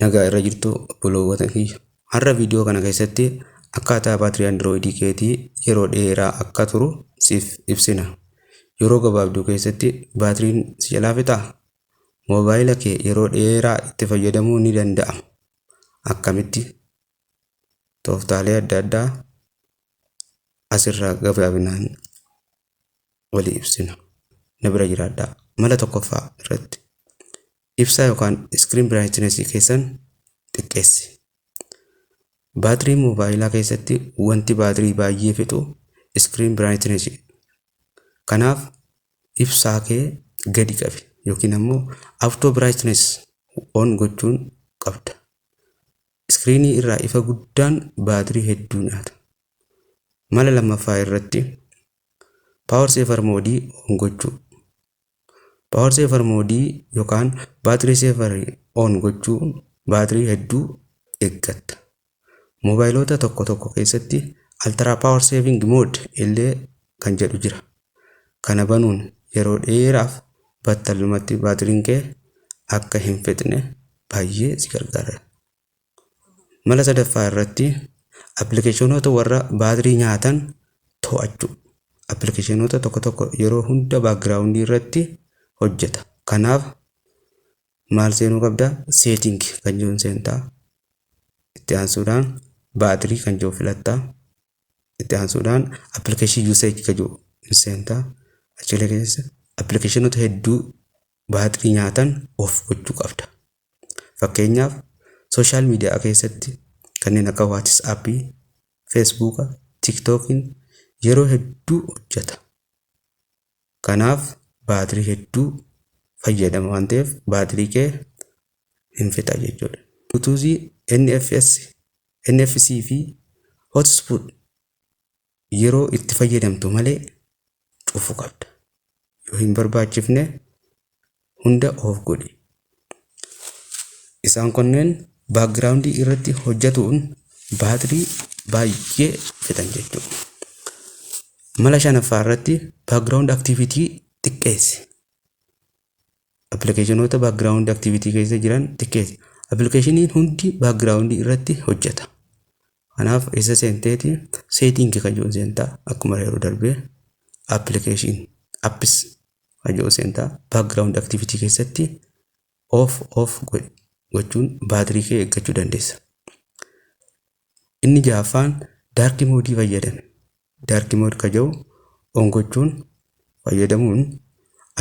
Nagaa irra jirtu obboloota kiyya. Har'a viidiyoo kana keessatti akkaataa baatirii Android keetii yeroo dheeraa akka turu siif ibsina. Yeroo gabaabduu keessatti baatiriin si jalaa fixaa? Moobaayila kee yeroo dheeraa itti fayyadamuu ni danda'ama. Akkamitti? Tooftaalee adda addaa asirraa gabaabinaan walii ibsina. Na bira jiraadhaa. Mala tokkoffaa irratti ibsaa yookaan screen brightness keessan xiqqeessi. Baatirii moobaayilaa keessatti wanti baatirii baay'ee fixu screen brightness. Kanaaf ibsaa kee gadi qabi yookiin ammoo auto brightness on gochuun qabda. Screenii irraa ifa guddaan baatirii hedduu nyaata. Mala lammaffaa irratti power saver mode on gochuu. Power saver mode yookaan baatirii saver on gochuun baatirii hedduu eeggatta. Moobaayilota tokko keessatti ultra power saving mode illee kan jedhu jira. Kana banuun yeroo dheeraaf battalumatti baatiriin kee akka hin fixne baay'ee si gargaara. Mala sadaffaa irratti appilikeeshinoota warra baatirii nyaatan to'achuu. Appilikeeshinoota tokko yeroo hunda background irratti hojjeta. Kanaaf maal seenuu qabda? Setting kan jedhu seentaa. Itti aansuudhaan baatirii kan jedhu filattaa. Itti aansuudhaan application usage kan jedhu seentaa. Achilee keessa appilikeeshinoota hedduu baatirii nyaatan off gochuu qabda. Fakkeenyaaf social media keessatti kanneen akka WhatsApp, Facebook, TikTok yeroo hedduu hojjeta. Kanaaf baatirii hedduu fayyadama waan ta'eef baatirii kee hin fixa jechuudha. Bluetooth, NFC fi hotspot yeroo itti fayyadamtu malee cufuu qabda. Yoo hin barbaachifne hunda off godhi. Isaan kunneen background irratti hojjetuun baatirii baay'ee fixan jechuudha. Mala shanaffaa irratti background activity xiqqeessi. Appilikeeshinoota background activity keessa jiran xiqqeessi. Appilikeeshiniin hundi background irratti hojjeta. Kanaaf isa seenteeti setting kan jedhu seentaa akkuma yeroo darbee application apps kan jedhu seentaa background activity keessatti off gochuun baatirii kee eeggachuu dandeessa. Inni ja'affaan dark mode fayyadame. Dark mode kan jedhu on gochuun fayyadamuun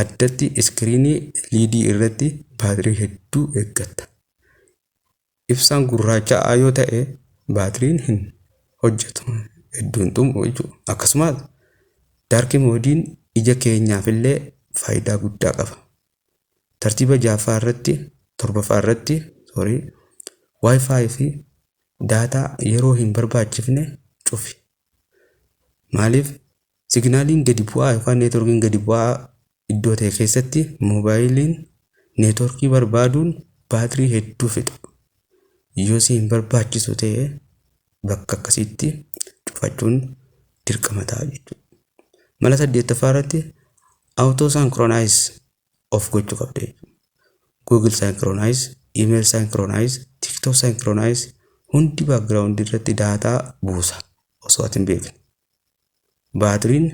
addatti iskiriinii LED irratti baatirii hedduu eeggatta. Ibsaan gurraacha'aa yoo ta'e baatiriin hin hojjetu hedduun xumu jechuudha. Akkasumas dark moodiin ija keenyaaf illee faayidaa guddaa qaba. Tartiiba torbaffaa irratti Wi-Fi fi daataa yeroo hin barbaachifne cufi. Maaliif signaaliin gadi bu'aa yookaan neetworkiin gadi bu'aa iddoo ta'e keessatti moobaayiliin neetworkii barbaaduun baatirii hedduu fixa. Yoo si hin barbaachisu ta'e bakka akkasitti cufachuun dirqama ta'a jechuudha. Mala 8ffaa irratti auto synchronize off gochuu qabda jechuudha. Google synchronize, email synchronize, TikTok synchronize hundi background irratti daataa buusa osoo ati hin beekne. Baatiriin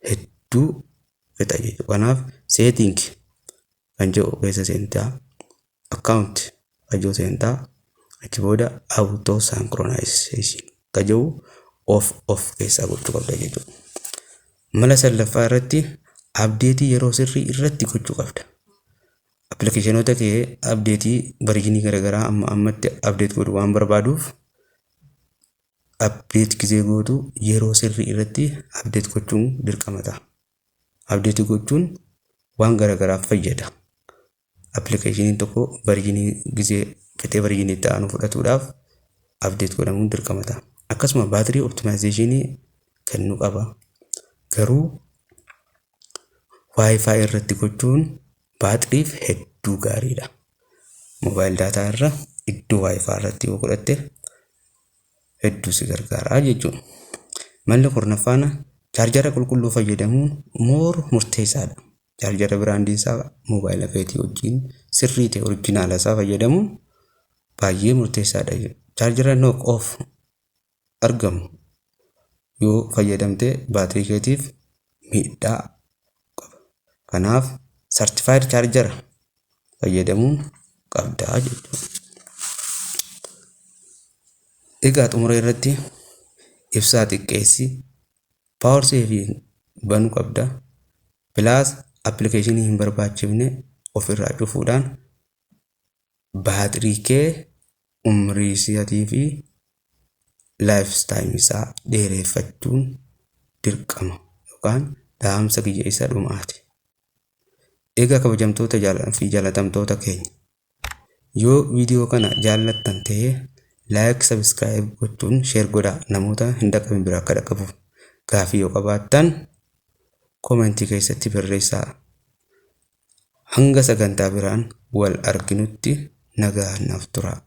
hedduu fixa jechuudha. Kanaaf setting kan jedhu keessa seentaa, account kan jedhu seentaa, achi booda auto synchronization kan jedhu off keessaa gochuu qabda jechuudha. Mala 9ffaa irratti update yeroo sirrii irratti gochuu qabda. Appilikeeshinoota kee update versionii garaagaraa ammatti update godhu waan barbaaduuf update gisee gootu yeroo sirrii irratti update gochuun dirqama ta'a. Update gochuun waan garaagaraaf fayyada. Appilikeeshiniin tokko versionii gisee fixee versionii ta'an fudhatuudhaaf update godhamuun dirqama ta'a. Akkasuma baatirii optimization kennuu qaba. Garuu Wi-Fi irratti gochuun baatiriif hedduu gaariidha. Moobaayil daataa irra iddoo Wi-Fi irratti yoo godhatte hedduu si gargaara jechuudha. Malli 4ffaan chaarjara qulqulluu fayyadamuun murteessaadha. Chaarjara biraandii isaa moobaayila keetii wajjin sirrii ta'e oriijinaala isaa fayyadamuun baay'ee murteessaadha. Chaarjara knock off argamu yoo fayyadamte baatirii keetiif miidhaa qaba. Kanaaf certified charger fayyadamuu qabdaa jechuudha. Egaa xumura irratti ibsaa xiqqeessi, power saving banuu qabda, plus applicationii hin barbaachifne ofirraa cufuudhaan baatirii kee umrii isaatii fi lifetime isaa dheereffachuun dirqama yookaan dhaamsa kiyya isa dhumaati. Egaa kabajamtoota fi jaalatamtoota keenya, yoo viidiyoo kana jaallattan ta'ee like, subscribe gochuun share godhaa, namoota hin dhaqqabin bira akka dhaqqabuuf. Gaafii yoo qabaattan komentii keessatti barreessaa. Hanga sagantaa biraan wal arginutti nagaan naaf turaa.